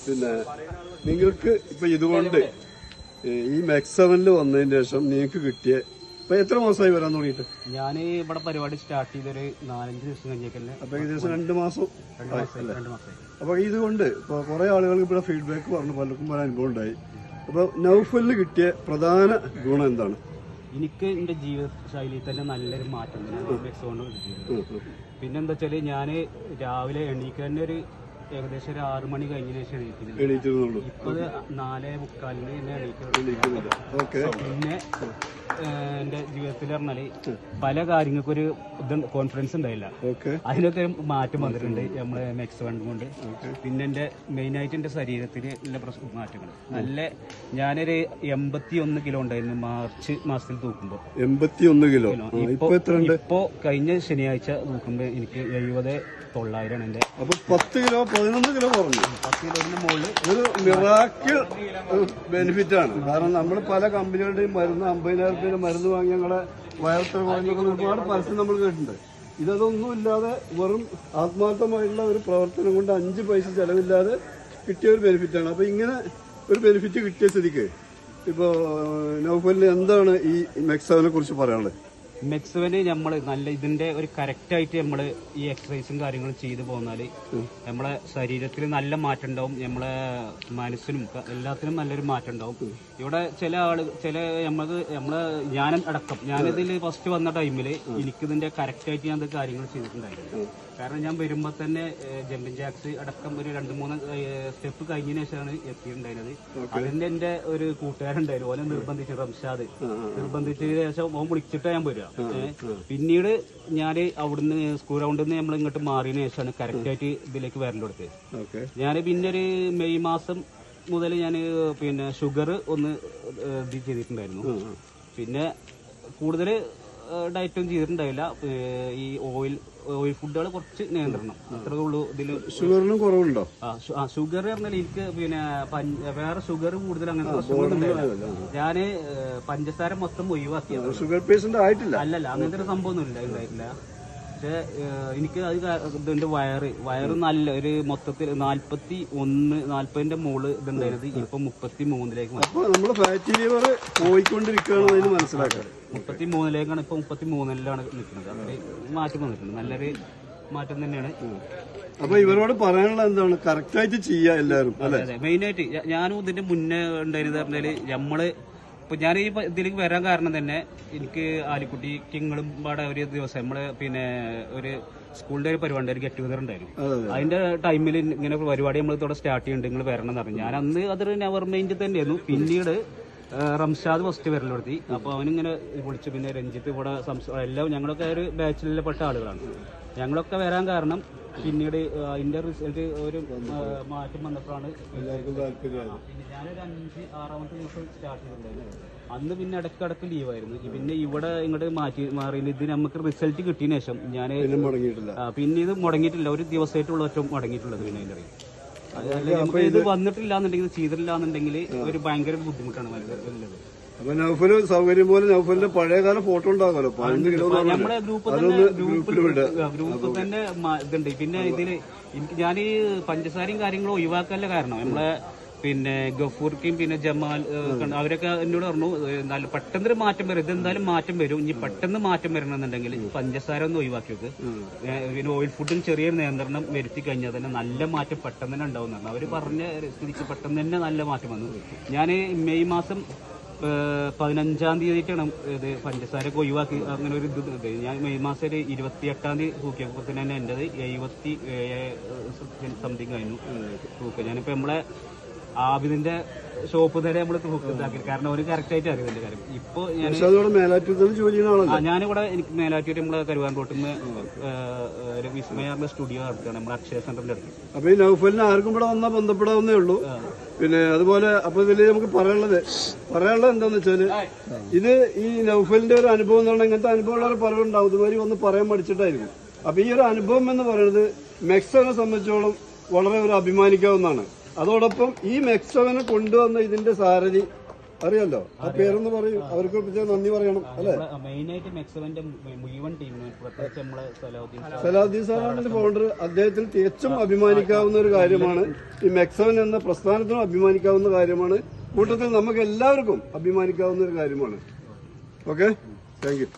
പിന്നെ നിങ്ങൾക്ക് ഇപ്പൊ ഇതുകൊണ്ട് ഈ മാക്സ് 7 വന്നതിന് ശേഷം നിങ്ങൾക്ക് കിട്ടിയ ഇപ്പൊ എത്ര മാസമായി വരാൻ തുടങ്ങിയിട്ട്? ഞാൻ ഇവിടെ പരിപാടി സ്റ്റാർട്ട് ചെയ്തൊരു 4-5 ദിവസം കഴിഞ്ഞേക്കല്ലേ. അപ്പൊ ഏകദേശം 2 മാസം. അപ്പൊ ഇതുകൊണ്ട് ഇപ്പൊ കുറെ ആളുകൾക്ക് ഇവിടെ ഫീഡ്ബാക്ക് പറഞ്ഞു, പലർക്കും പല അനുഭവം ഉണ്ടായി. അപ്പൊ നൗഫലിന് കിട്ടിയ പ്രധാന ഗുണം എന്താണ്? എനിക്ക് എന്റെ ജീവിത ശൈലിയിൽ തന്നെ നല്ലൊരു മാറ്റം പിന്നെന്താ വെച്ചാല് ഞാന് രാവിലെ എണീക്കാൻ ഒരു ഏകദേശം ഒരു 6 മണി കഴിഞ്ഞതിന് ശേഷം എണീക്കുന്നുള്ളൂ. ഇപ്പൊ 4:45 തന്നെ എണീക്കുന്നുണ്ട്. പിന്നെ എന്റെ ജീവിതത്തിൽ പറഞ്ഞാല് പല കാര്യങ്ങൾക്കും ഒരു കോൺഫിഡൻസ് ഉണ്ടായില്ല, അതിനൊക്കെ മാറ്റം വന്നിട്ടുണ്ട് നമ്മളെ മാക്സ് 1 കൊണ്ട്. പിന്നെ എന്റെ മെയിനായിട്ട് എന്റെ ശരീരത്തിൽ നല്ല മാറ്റങ്ങൾ നല്ല ഞാനൊരു 81 കിലോ ഉണ്ടായിരുന്നു മാർച്ച് മാസത്തിൽ തൂക്കുമ്പോ. 81 കിലോ. ഇപ്പൊ കഴിഞ്ഞ ശനിയാഴ്ച തൂക്കുമ്പോ എനിക്ക് 70,900 എന്റെ. അപ്പൊ 10 കിലോ 11 കിലോ കുറഞ്ഞു. 10 കിലോന്റെ മുകളിൽ ഒരു മിറാക്കിൾ ബെനിഫിറ്റ് ആണ്. കാരണം നമ്മൾ പല കമ്പനികളുടെയും മരുന്ന് 50,000 രൂപയുടെ മരുന്ന് വാങ്ങി ഞങ്ങളെ വയറത്ര കുറഞ്ഞൊക്കെ ഒരുപാട് പരസ്യം നമ്മൾ കേട്ടിട്ടുണ്ട്. ഇതൊന്നും ഇല്ലാതെ വെറും ആത്മാർത്ഥമായിട്ടുള്ള ഒരു പ്രവർത്തനം കൊണ്ട് 5 പൈസ ചെലവില്ലാതെ കിട്ടിയ ഒരു ബെനിഫിറ്റാണ്. അപ്പൊ ഇങ്ങനെ ഒരു ബെനിഫിറ്റ് കിട്ടിയ സ്ഥിതിക്ക് ഇപ്പോ നൗഫലിന് എന്താണ് ഈ മാക്സ് 7 കുറിച്ച് പറയാനുള്ളത്? മാക്സ് 7 നമ്മള് നല്ല ഇതിന്റെ ഒരു കറക്റ്റ് ആയിട്ട് നമ്മള് ഈ എക്സസൈസും കാര്യങ്ങളും ചെയ്തു പോന്നാല് നമ്മളെ ശരീരത്തിൽ നല്ല മാറ്റം ഉണ്ടാവും, നമ്മളെ മനസ്സിനും എല്ലാത്തിനും നല്ലൊരു മാറ്റം ഉണ്ടാവും. ഇവിടെ ചില നമ്മളെ ഞാനിതിൽ ഫസ്റ്റ് വന്ന ടൈമില് എനിക്കിതിന്റെ കറക്റ്റ് ആയിട്ട് ഞാൻ കാര്യങ്ങൾ ചെയ്തിട്ടുണ്ടായിരുന്നു. കാരണം ഞാൻ വരുമ്പോ തന്നെ ജമ്പിങ് ജാക്സ് അടക്കം ഒരു 2-3 സ്റ്റെപ്പ് കഴിഞ്ഞതിന് ശേഷമാണ് എത്തിയിട്ടുണ്ടായിരുന്നത്. അതിന്റെ എന്റെ ഒരു കൂട്ടുകാരുണ്ടായിരുന്നു, ഓനെ നിർബന്ധിച്ച് റംഷാദ് നിർബന്ധിച്ചതിന് ശേഷം ഓൻ വിളിച്ചിട്ടാ ഞാൻ വരിക. പിന്നീട് ഞാൻ അവിടുന്ന് സ്കൂൾ ഗ്രൗണ്ടിൽ നിന്ന് നമ്മൾ ഇങ്ങോട്ട് മാറിയതിനു ശേഷമാണ് കറക്റ്റ് ആയിട്ട് ഇതിലേക്ക് വരലെടുത്തത്. ഞാൻ പിന്നെ ഒരു മെയ് മാസം മുതൽ ഞാൻ പിന്നെ ഷുഗർ ഒന്ന് ഇത് ചെയ്തിട്ടുണ്ടായിരുന്നു. പിന്നെ കൂടുതൽ ഡയറ്റും ചെയ്തിട്ടുണ്ടായില്ല. ഈ ഓയിൽ ഫുഡുകൾ കുറച്ച് നിയന്ത്രണം അത്രേ ഉള്ളൂ. ഇതിൽ ഷുഗറിനും കുറവുണ്ടോ? ഷുഗർ പറഞ്ഞാൽ എനിക്ക് പിന്നെ വേറെ ഷുഗർ കൂടുതൽ അങ്ങനത്തെ പ്രശ്നങ്ങളൊന്നും ഉണ്ടായില്ല. ഞാന് പഞ്ചസാര മൊത്തം ഒഴിവാക്കിയത്. ഷുഗർ പേഷ്യന്റ് ആയിട്ടില്ല. അല്ലല്ല, അങ്ങനത്തെ ഒരു സംഭവം ഒന്നും ഉണ്ടായില്ല. പക്ഷെ എനിക്ക് അത് ഇതുണ്ട്, വയറ് നല്ല ഒരു മൊത്തത്തിൽ 41-40ന്റെ മുകളിൽ ഇതുണ്ടായിരുന്നത് ഇപ്പൊ 33ലേക്ക് പോയിക്കൊണ്ടിരിക്കുകയാണ് മനസ്സിലാക്കുക. 33ലേക്കാണ് ഇപ്പൊ 33ലാണ് നിൽക്കുന്നത്. അങ്ങനെ മാറ്റം വന്നിട്ടുണ്ട്, നല്ലൊരു മാറ്റം തന്നെയാണ്. അപ്പൊ ഇവരോട് പറയാനുള്ള എന്താണ്? കറക്റ്റ് ആയിട്ട് ചെയ്യാ എല്ലാവരും. അതെ, മെയിനായിട്ട് ഞാനും ഇതിന്റെ മുന്നേ ഉണ്ടായിരുന്നത് പറഞ്ഞാല് നമ്മള് ഇപ്പൊ ഞാൻ ഈ ഇതിലേക്ക് വരാൻ കാരണം തന്നെ എനിക്ക് ആലിക്കുട്ടി കിങ്ങളും പാടെ ഒരു ദിവസം നമ്മള് പിന്നെ ഒരു സ്കൂളിന്റെ ഒരു പരിപാടി ഒരു ഗെറ്റ് ടുഗദർ ഉണ്ടായിരുന്നു. അതിന്റെ ടൈമിൽ ഇങ്ങനെ പരിപാടി നമ്മൾ ഇവിടെ സ്റ്റാർട്ട് ചെയ്യുന്നുണ്ട്, നിങ്ങൾ വരണം എന്ന് പറഞ്ഞു. ഞാൻ അന്ന് അതൊരു നെവർ മൈൻഡ് തന്നെയായിരുന്നു. പിന്നീട് റംഷാദ് ഫസ്റ്റ് വരലെടുത്തി. അപ്പൊ അവനിങ്ങനെ വിളിച്ചു. പിന്നെ രഞ്ജിത്ത് ഇവിടെ എല്ലാം ഞങ്ങളൊക്കെ ഒരു ബാച്ചിൽപ്പെട്ട ആളുകളാണ്. ഞങ്ങളൊക്കെ വരാൻ കാരണം പിന്നീട് അതിന്റെ റിസൾട്ട് ഒരു മാറ്റം വന്നപ്പോഴാണ് എല്ലാവർക്കും താല്പര്യമായത്. ഞാനൊരു 5-6ാമത്തെ ദിവസം സ്റ്റാർട്ട് ചെയ്തിട്ടുണ്ടായിരുന്നു. അന്ന് പിന്നെ ഇടയ്ക്കിടയ്ക്ക് ലീവായിരുന്നു. പിന്നെ ഇവിടെ ഇങ്ങോട്ട് മാറി ഇത് നമുക്ക് റിസൾട്ട് കിട്ടിയതിനു ശേഷം ഞാൻ പിന്നെ ഇത് മുടങ്ങിയിട്ടില്ല. ഒരു ദിവസമായിട്ടുള്ള ഒറ്റ മുടങ്ങിയിട്ടുള്ളത്. പിന്നെ അതിന്റെ ഇത് വന്നിട്ടില്ല എന്നുണ്ടെങ്കിൽ ചെയ്തിട്ടില്ല എന്നുണ്ടെങ്കിൽ ഒരു ഭയങ്കര ബുദ്ധിമുട്ടാണ് വരുന്നത്. അപ്പൊ നൗഫല് സൗകര്യം പോലെ നൗഫലിന്റെ പഴയകാല ഫോട്ടോ ഉണ്ടാകാലോ. നമ്മളെ ഗ്രൂപ്പ് തന്നെ ഇതുണ്ട്. പിന്നെ ഇതില് എനിക്ക് ഞാൻ ഈ പഞ്ചസാരയും കാര്യങ്ങളും ഒഴിവാക്കാനുള്ള കാരണം നമ്മളെ പിന്നെ ഗഫൂർക്കും പിന്നെ ജമാൽ അവരൊക്കെ എന്നോട് പറഞ്ഞു നല്ല പെട്ടെന്നൊരു മാറ്റം വരും, ഇതെന്തായാലും മാറ്റം വരും. ഇനി പെട്ടെന്ന് മാറ്റം വരണമെന്നുണ്ടെങ്കിൽ പഞ്ചസാര ഒന്ന് ഒഴിവാക്കി വെക്ക്, പിന്നെ ഓയിൽ ഫുഡും ചെറിയ നിയന്ത്രണം വരുത്തി കഴിഞ്ഞാൽ തന്നെ നല്ല മാറ്റം പെട്ടെന്ന് തന്നെ ഉണ്ടാവും എന്നാണ് അവര് പറഞ്ഞ സ്ഥിതിക്ക്. പെട്ടെന്ന് തന്നെ നല്ല മാറ്റം വന്നു. ഞാൻ മെയ് മാസം 15-ാം തീയതിയിട്ടാണ് ഇത് പഞ്ചസാരൊക്കെ ഒഴിവാക്കി അങ്ങനെ ഒരു ഇത്. ഞാൻ മെയ് മാസം ഒരു 28-ാം തീയതി തൂക്കിയപ്പോൾ തന്നെ എന്റേത് 77 സംതിങ് കഴിഞ്ഞു തൂക്കം. ഞാനിപ്പോ നമ്മളെ ആബിദിന്റെ ഷോപ്പ് തന്നെ നമ്മള് തൂക്കിതാക്കി. കാരണം ഒരു കറക്റ്റ് ആയിട്ട് അറിയുന്നതിന്റെ കാര്യം. ഇപ്പൊ ഞാനിവിടെ എനിക്ക് മേലാറ്റൂർ നമ്മളെ കരുവാൻ റോട്ടിൽ നിന്ന് ഒരു വിസ്മയാറിന്റെ സ്റ്റുഡിയോ നടത്തുകയാണ്, നമ്മുടെ അക്ഷയ സെന്ററിന്റെ അടുത്ത്. അപ്പൊ ഈ നൗഫലിന് ആർക്കും ഇവിടെ വന്നാൽ ബന്ധപ്പെടാവുന്നേ ഉള്ളൂ. പിന്നെ അതുപോലെ അപ്പൊ ഇതില് നമുക്ക് പറയാനുള്ളത് എന്താന്ന് വെച്ചാല് ഇത് ഈ നൗഫലിന്റെ ഒരു അനുഭവം എന്ന് പറഞ്ഞാൽ ഇങ്ങനത്തെ അനുഭവമുള്ള പലരും ഉണ്ടാവും. ഇതുവരെ ഒന്ന് പറയാൻ പഠിച്ചിട്ടായിരിക്കും. അപ്പൊ ഈ ഒരു അനുഭവം എന്ന് പറയുന്നത് മാക്സ് 7 സംബന്ധിച്ചോളം വളരെ ഒരു അഭിമാനിക്കാവുന്നതാണ്. അതോടൊപ്പം ഈ മാക്സ് 7 കൊണ്ടുവന്ന ഇതിന്റെ സാരഥി അറിയാലോ, ആ പേരൊന്ന് പറയും, അവർക്ക് പ്രത്യേകം നന്ദി പറയണം അല്ലെ. മെയിനായിട്ട് മെക്സവന്റെ മുഴുവൻ ടീമിന് പ്രത്യേകിച്ച് നമ്മളെ സലാഹുദ്ദീൻ സാറാണ് ഫൗണ്ടർ. അദ്ദേഹത്തിന് തികച്ചും അഭിമാനിക്കാവുന്ന ഒരു കാര്യമാണ് ഈ മെക്സവൻ എന്ന പ്രസ്ഥാനത്തിനും അഭിമാനിക്കാവുന്ന കാര്യമാണ്. കൂട്ടത്തിൽ നമുക്ക് എല്ലാവർക്കും അഭിമാനിക്കാവുന്ന ഒരു കാര്യമാണ്. Okay, thank you.